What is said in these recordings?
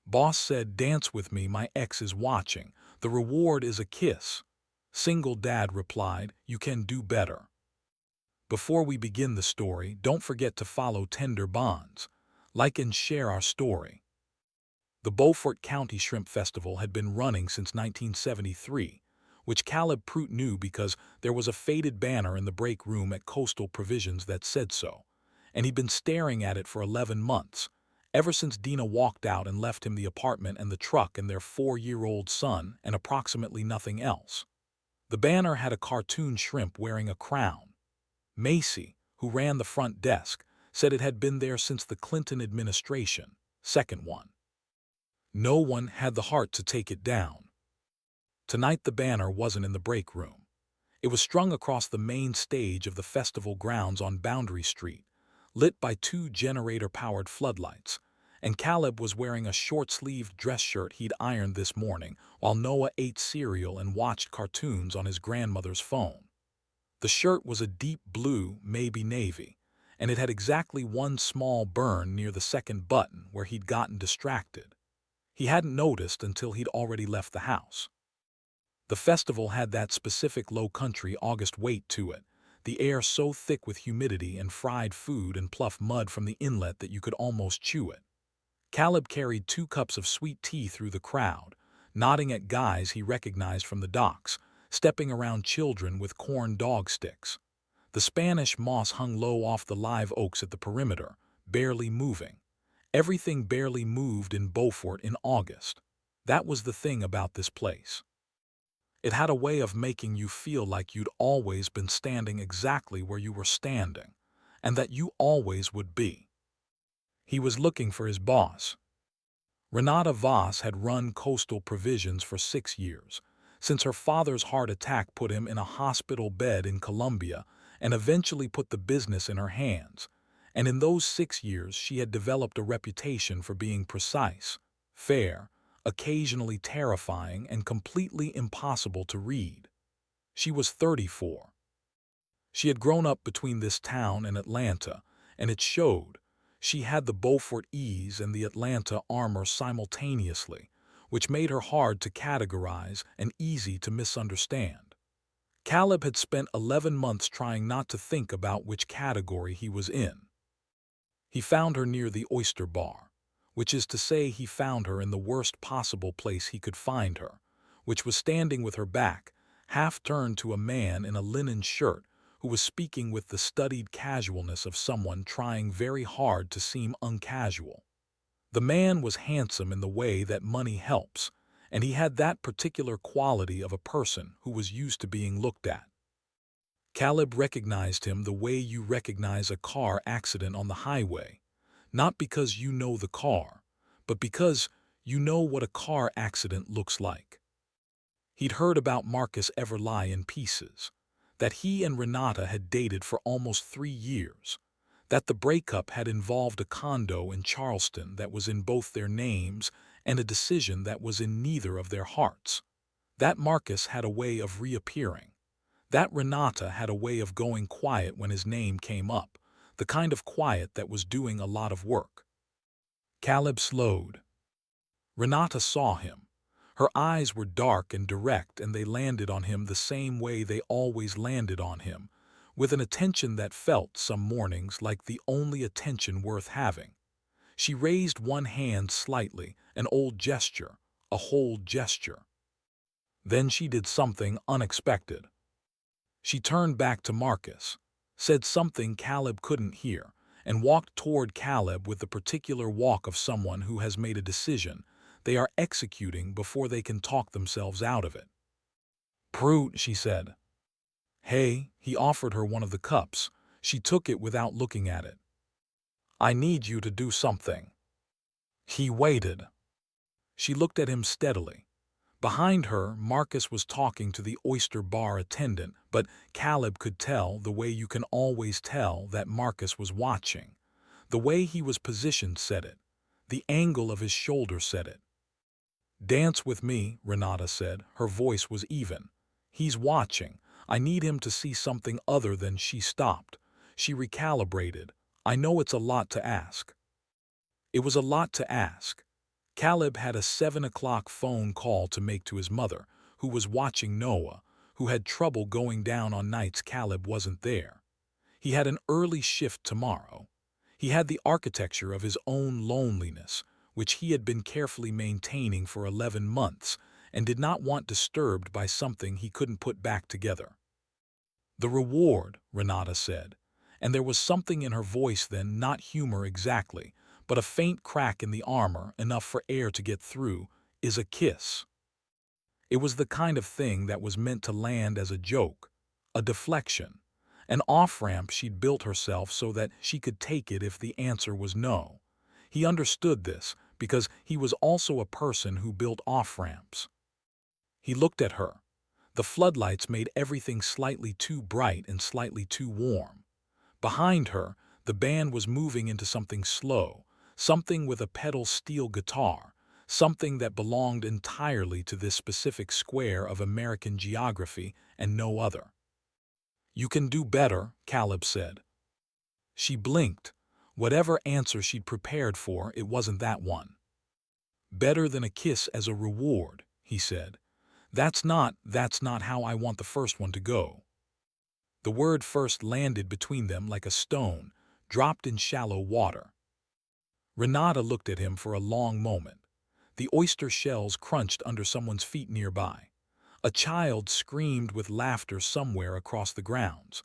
Boss said, "Dance with me, my ex is watching. The reward is a kiss." Single dad replied, "You can do better." Before we begin the story, don't forget to follow Tender Bonds. Like and share our story. The Beaufort County Shrimp Festival had been running since 1973, which Caleb Prout knew because there was a faded banner in the break room at Coastal Provisions that said so, and he'd been staring at it for 11 months, ever since Dina walked out and left him the apartment and the truck and their 4-year-old son and approximately nothing else. The banner had a cartoon shrimp wearing a crown. Macy, who ran the front desk, said it had been there since the Clinton administration, second one. No one had the heart to take it down. Tonight the banner wasn't in the break room. It was strung across the main stage of the festival grounds on Boundary Street, lit by 2 generator-powered floodlights, and Caleb was wearing a short-sleeved dress shirt he'd ironed this morning while Noah ate cereal and watched cartoons on his grandmother's phone. The shirt was a deep blue, maybe navy, and it had exactly one small burn near the second button where he'd gotten distracted. He hadn't noticed until he'd already left the house. The festival had that specific low-country August weight to it, the air so thick with humidity and fried food and pluff mud from the inlet that you could almost chew it. Caleb carried 2 cups of sweet tea through the crowd, nodding at guys he recognized from the docks, stepping around children with corn dog sticks. The Spanish moss hung low off the live oaks at the perimeter, barely moving. Everything barely moved in Beaufort in August. That was the thing about this place. It had a way of making you feel like you'd always been standing exactly where you were standing, and that you always would be. He was looking for his boss. Renata Voss had run Coastal Provisions for 6 years, since her father's heart attack put him in a hospital bed in Colombia and eventually put the business in her hands. And in those 6 years she had developed a reputation for being precise, fair, occasionally terrifying, and completely impossible to read. She was 34. She had grown up between this town and Atlanta, and it showed. She had the Beaufort ease and the Atlanta armor simultaneously, which made her hard to categorize and easy to misunderstand. Caleb had spent 11 months trying not to think about which category he was in. He found her near the Oyster Bar, which is to say he found her in the worst possible place he could find her, which was standing with her back, half turned to a man in a linen shirt who was speaking with the studied casualness of someone trying very hard to seem uncasual. The man was handsome in the way that money helps, and he had that particular quality of a person who was used to being looked at. Caleb recognized him the way you recognize a car accident on the highway, not because you know the car, but because you know what a car accident looks like. He'd heard about Marcus Everly in pieces, that he and Renata had dated for almost 3 years, that the breakup had involved a condo in Charleston that was in both their names and a decision that was in neither of their hearts, that Marcus had a way of reappearing, that Renata had a way of going quiet when his name came up, the kind of quiet that was doing a lot of work. Caleb slowed. Renata saw him. Her eyes were dark and direct, and they landed on him the same way they always landed on him, with an attention that felt some mornings like the only attention worth having. She raised one hand slightly, an old gesture, a whole gesture. Then she did something unexpected. She turned back to Marcus, said something Caleb couldn't hear, and walked toward Caleb with the particular walk of someone who has made a decision they are executing before they can talk themselves out of it. "Prout," she said. "Hey," he offered her one of the cups. She took it without looking at it. "I need you to do something." He waited. She looked at him steadily. Behind her, Marcus was talking to the Oyster Bar attendant, but Caleb could tell the way you can always tell that Marcus was watching. The way he was positioned said it. The angle of his shoulder said it. "Dance with me," Renata said. Her voice was even. "He's watching. I need him to see something other than." She stopped. She recalibrated. "I know it's a lot to ask." It was a lot to ask. Caleb had a 7 o'clock phone call to make to his mother, who was watching Noah, who had trouble going down on nights Caleb wasn't there. He had an early shift tomorrow. He had the architecture of his own loneliness, which he had been carefully maintaining for 11 months, and did not want disturbed by something he couldn't put back together. The reward, Renata said, and there was something in her voice then, not humor exactly, but a faint crack in the armor, enough for air to get through, is a kiss. It was the kind of thing that was meant to land as a joke, a deflection, an off-ramp she'd built herself so that she could take it if the answer was no. He understood this because he was also a person who built off-ramps. He looked at her. The floodlights made everything slightly too bright and slightly too warm. Behind her, the band was moving into something slow, something with a pedal steel guitar, something that belonged entirely to this specific square of American geography and no other. "You can do better," Caleb said. She blinked. Whatever answer she'd prepared for, it wasn't that one. "Better than a kiss as a reward," he said. That's not how I want the first one to go." The word first landed between them like a stone, dropped in shallow water. Renata looked at him for a long moment. The oyster shells crunched under someone's feet nearby. A child screamed with laughter somewhere across the grounds.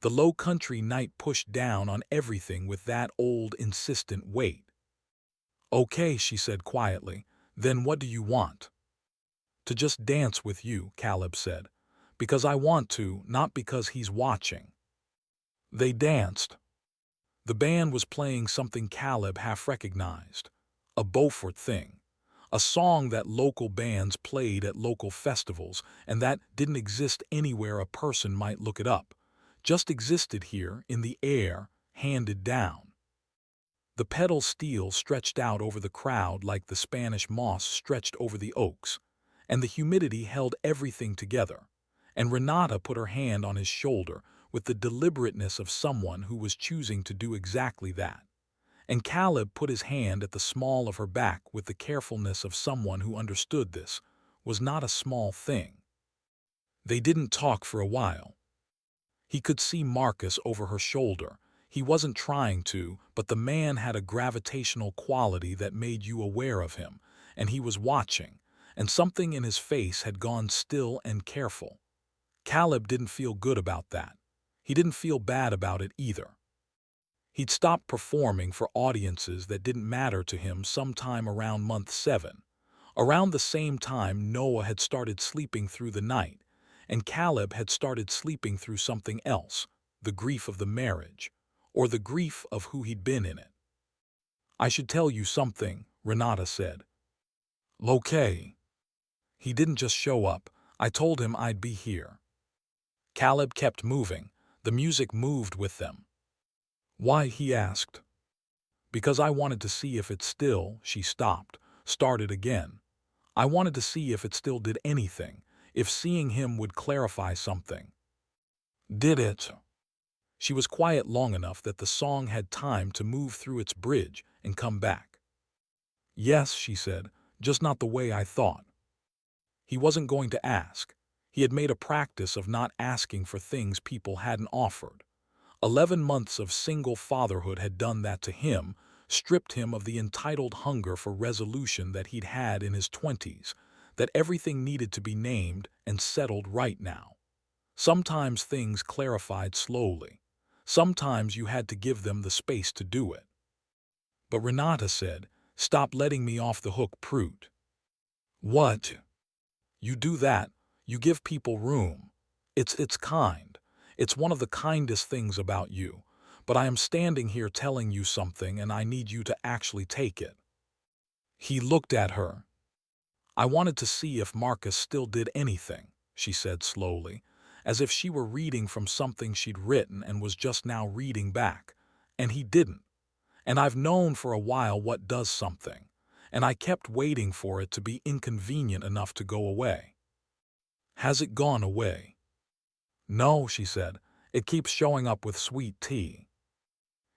The low-country night pushed down on everything with that old, insistent weight. "Okay," she said quietly. "Then what do you want?" "To just dance with you," Caleb said. "Because I want to, not because he's watching." They danced. The band was playing something Caleb half recognized. A Beaufort thing. A song that local bands played at local festivals and that didn't exist anywhere a person might look it up. Just existed here, in the air, handed down. The pedal steel stretched out over the crowd like the Spanish moss stretched over the oaks, and the humidity held everything together. And Renata put her hand on his shoulder with the deliberateness of someone who was choosing to do exactly that. And Caleb put his hand at the small of her back with the carefulness of someone who understood this was not a small thing. They didn't talk for a while. He could see Marcus over her shoulder. He wasn't trying to, but the man had a gravitational quality that made you aware of him, and he was watching, and something in his face had gone still and careful. Caleb didn't feel good about that. He didn't feel bad about it either. He'd stopped performing for audiences that didn't matter to him sometime around month 7. Around the same time Noah had started sleeping through the night, and Caleb had started sleeping through something else, the grief of the marriage, or the grief of who he'd been in it. "I should tell you something," Renata said. "Okay." "He didn't just show up. I told him I'd be here." Caleb kept moving. The music moved with them. "Why?" he asked. "Because I wanted to see if it still," she stopped, started again. "I wanted to see if it still did anything, if seeing him would clarify something." "Did it?" She was quiet long enough that the song had time to move through its bridge and come back. "Yes," she said, "just not the way I thought." He wasn't going to ask. He had made a practice of not asking for things people hadn't offered. 11 months of single fatherhood had done that to him, stripped him of the entitled hunger for resolution that he'd had in his 20s, that everything needed to be named and settled right now. Sometimes things clarified slowly. Sometimes you had to give them the space to do it. But Renata said, "Stop letting me off the hook, prude." "What?" "You do that. You give people room. It's kind. It's one of the kindest things about you. But I am standing here telling you something and I need you to actually take it." He looked at her. "I wanted to see if Marcus still did anything," she said slowly, as if she were reading from something she'd written and was just now reading back. "And he didn't. And I've known for a while what does something. And I kept waiting for it to be inconvenient enough to go away." "Has it gone away?" "No," she said. "It keeps showing up with sweet tea."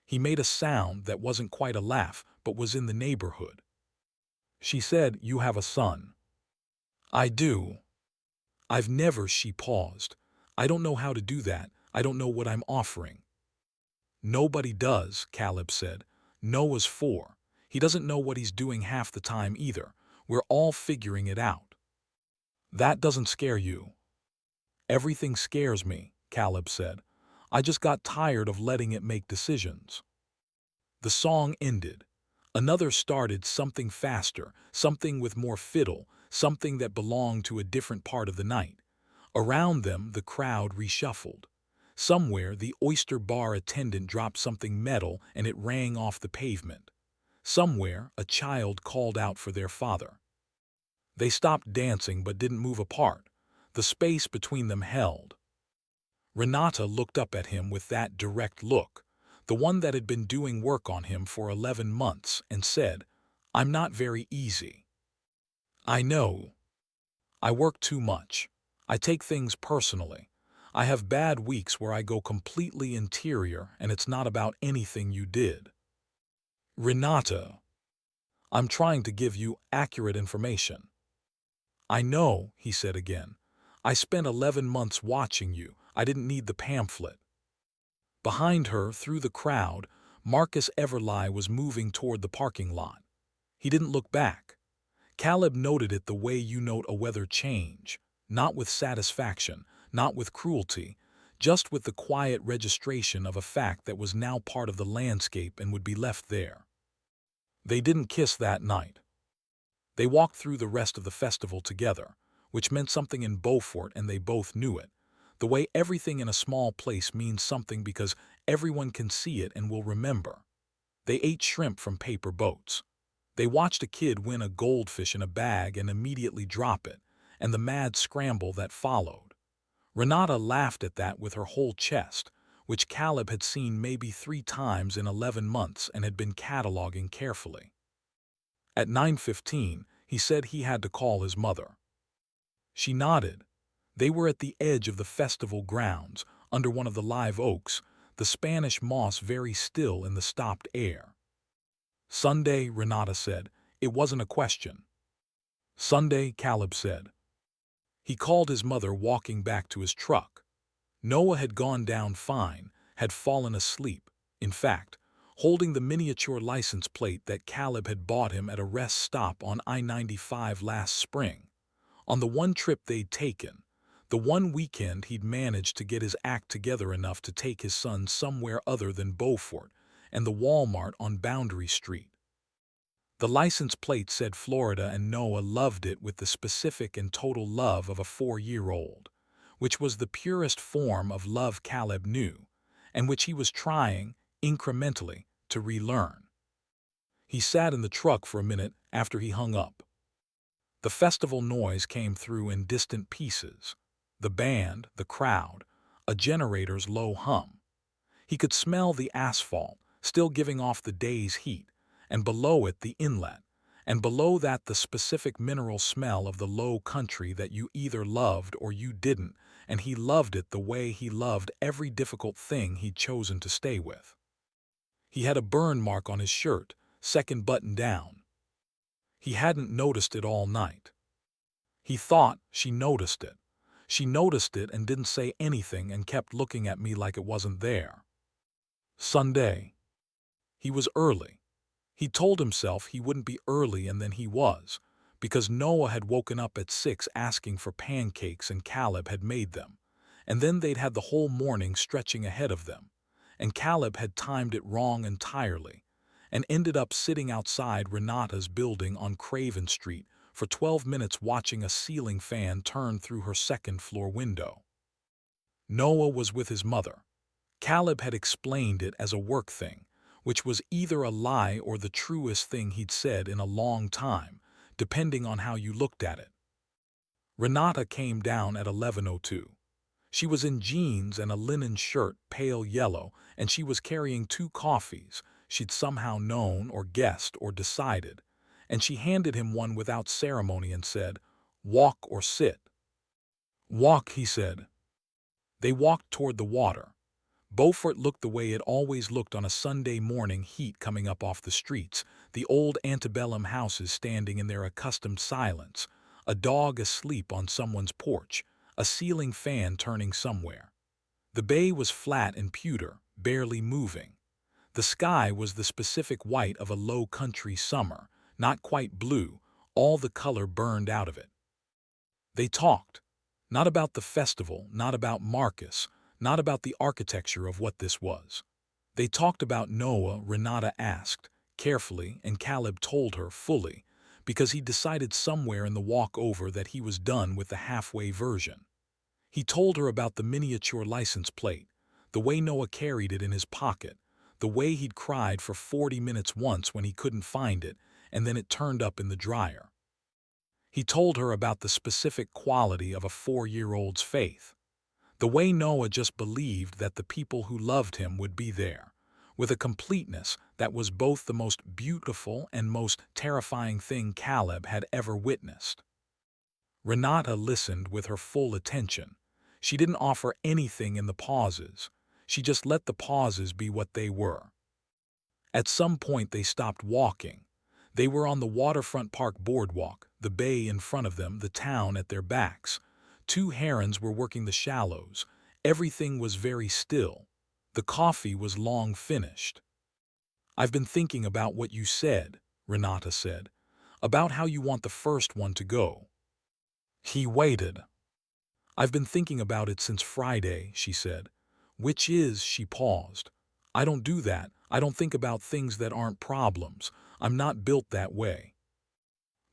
He made a sound that wasn't quite a laugh, but was in the neighborhood. She said, "You have a son." "I do." "I've never," she paused. "I don't know how to do that. I don't know what I'm offering." "Nobody does," Caleb said. "Noah's 4. He doesn't know what he's doing half the time either. We're all figuring it out." "That doesn't scare you." "Everything scares me," Caleb said. "I just got tired of letting it make decisions." The song ended. Another started, something faster, something with more fiddle, something that belonged to a different part of the night. Around them, the crowd reshuffled. Somewhere, the oyster bar attendant dropped something metal and it rang off the pavement. Somewhere, a child called out for their father. They stopped dancing but didn't move apart. The space between them held. Renata looked up at him with that direct look, the one that had been doing work on him for 11 months, and said, "I'm not very easy." "I know. I work too much. I take things personally. I have bad weeks where I go completely interior and it's not about anything you did." "Renata, I'm trying to give you accurate information." "I know," he said again. "I spent 11 months watching you. I didn't need the pamphlet." Behind her, through the crowd, Marcus Everly was moving toward the parking lot. He didn't look back. Caleb noted it the way you note a weather change, not with satisfaction, not with cruelty, just with the quiet registration of a fact that was now part of the landscape and would be left there. They didn't kiss that night. They walked through the rest of the festival together, which meant something in Beaufort and they both knew it. The way everything in a small place means something because everyone can see it and will remember. They ate shrimp from paper boats. They watched a kid win a goldfish in a bag and immediately drop it, and the mad scramble that followed. Renata laughed at that with her whole chest, which Caleb had seen maybe 3 times in 11 months and had been cataloging carefully. At 9:15, he said he had to call his mother. She nodded. They were at the edge of the festival grounds, under one of the live oaks, the Spanish moss very still in the stopped air. "Sunday," Renata said. It wasn't a question. "Sunday," Caleb said. He called his mother, walking back to his truck. Noah had gone down fine, had fallen asleep, in fact, holding the miniature license plate that Caleb had bought him at a rest stop on I-95 last spring. On the one trip they'd taken, the one weekend he'd managed to get his act together enough to take his son somewhere other than Beaufort and the Walmart on Boundary Street. The license plate said Florida, and Noah loved it with the specific and total love of a 4-year-old, which was the purest form of love Caleb knew, and which he was trying, incrementally, to relearn. He sat in the truck for a minute after he hung up. The festival noise came through in distant pieces. The band, the crowd, a generator's low hum. He could smell the asphalt, still giving off the day's heat, and below it the inlet, and below that the specific mineral smell of the low country that you either loved or you didn't, and he loved it the way he loved every difficult thing he'd chosen to stay with. He had a burn mark on his shirt, second button down. He hadn't noticed it all night. He thought she noticed it. She noticed it and didn't say anything and kept looking at me like it wasn't there. Sunday. He was early. He told himself he wouldn't be early, and then he was, because Noah had woken up at 6 asking for pancakes and Caleb had made them, and then they'd had the whole morning stretching ahead of them, and Caleb had timed it wrong entirely, and ended up sitting outside Renata's building on Craven Street for 12 minutes watching a ceiling fan turn through her second-floor window. Noah was with his mother. Caleb had explained it as a work thing, which was either a lie or the truest thing he'd said in a long time, depending on how you looked at it. Renata came down at 11:02. She was in jeans and a linen shirt, pale yellow, and she was carrying 2 coffees she'd somehow known or guessed or decided, and she handed him one without ceremony and said, "Walk or sit." "Walk," he said. They walked toward the water. Beaufort looked the way it always looked on a Sunday morning, heat coming up off the streets, the old antebellum houses standing in their accustomed silence, a dog asleep on someone's porch, a ceiling fan turning somewhere. The bay was flat and pewter, barely moving. The sky was the specific white of a low country summer, not quite blue, all the color burned out of it. They talked. Not about the festival, not about Marcus, not about the architecture of what this was. They talked about Noah, Renata asked, carefully, and Caleb told her fully, because he decided somewhere in the walk over that he was done with the halfway version. He told her about the miniature license plate, the way Noah carried it in his pocket, the way he'd cried for 40 minutes once when he couldn't find it, and then it turned up in the dryer. He told her about the specific quality of a 4-year-old's faith, the way Noah just believed that the people who loved him would be there, with a completeness that was both the most beautiful and most terrifying thing Caleb had ever witnessed. Renata listened with her full attention. She didn't offer anything in the pauses. She just let the pauses be what they were. At some point they stopped walking. They were on the waterfront park boardwalk, the bay in front of them, the town at their backs. 2 herons were working the shallows. Everything was very still. The coffee was long finished. "I've been thinking about what you said," Renata said, "about how you want the first one to go." He waited. "I've been thinking about it since Friday," she said. "Which is," she paused. "I don't do that. I don't think about things that aren't problems. I'm not built that way."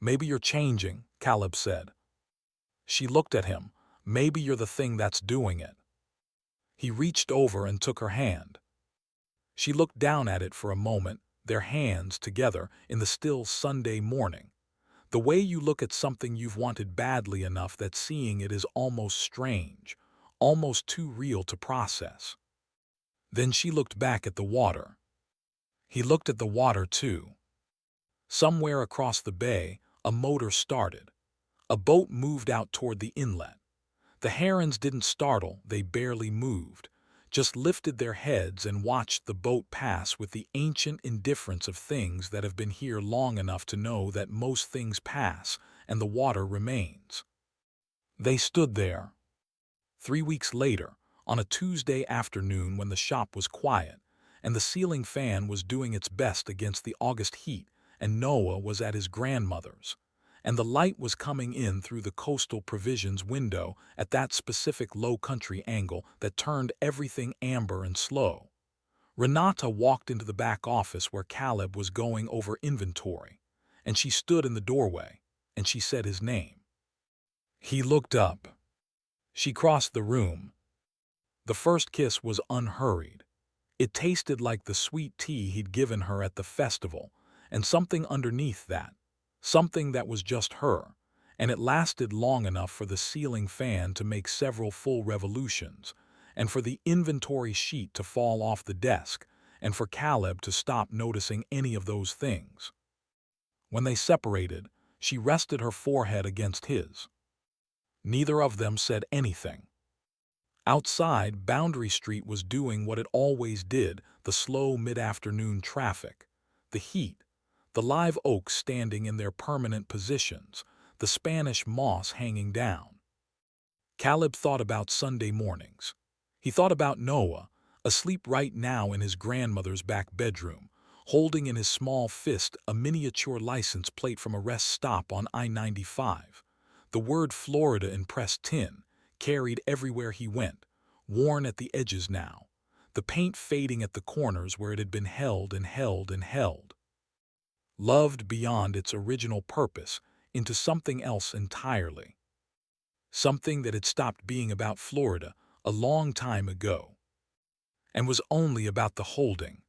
"Maybe you're changing," Caleb said. She looked at him. "Maybe you're the thing that's doing it." He reached over and took her hand. She looked down at it for a moment, their hands together in the still Sunday morning. The way you look at something you've wanted badly enough that seeing it is almost strange, almost too real to process. Then she looked back at the water. He looked at the water too. Somewhere across the bay, a motor started. A boat moved out toward the inlet. The herons didn't startle, they barely moved, just lifted their heads and watched the boat pass with the ancient indifference of things that have been here long enough to know that most things pass and the water remains. They stood there. 3 weeks later, on a Tuesday afternoon when the shop was quiet, and the ceiling fan was doing its best against the August heat, and Noah was at his grandmother's, and the light was coming in through the Coastal Provisions window at that specific low-country angle that turned everything amber and slow. Renata walked into the back office where Caleb was going over inventory, and she stood in the doorway, and she said his name. He looked up. She crossed the room. The first kiss was unhurried. It tasted like the sweet tea he'd given her at the festival, and something underneath that, something that was just her, and it lasted long enough for the ceiling fan to make several full revolutions, and for the inventory sheet to fall off the desk, and for Caleb to stop noticing any of those things. When they separated, she rested her forehead against his. Neither of them said anything. Outside, Boundary Street was doing what it always did, the slow mid-afternoon traffic, the heat, the live oaks standing in their permanent positions, the Spanish moss hanging down. Caleb thought about Sunday mornings. He thought about Noah, asleep right now in his grandmother's back bedroom, holding in his small fist a miniature license plate from a rest stop on I-95. The word Florida in pressed tin, carried everywhere he went, worn at the edges now, the paint fading at the corners where it had been held and held and held. Loved beyond its original purpose into something else entirely. Something that had stopped being about Florida a long time ago, and was only about the holding,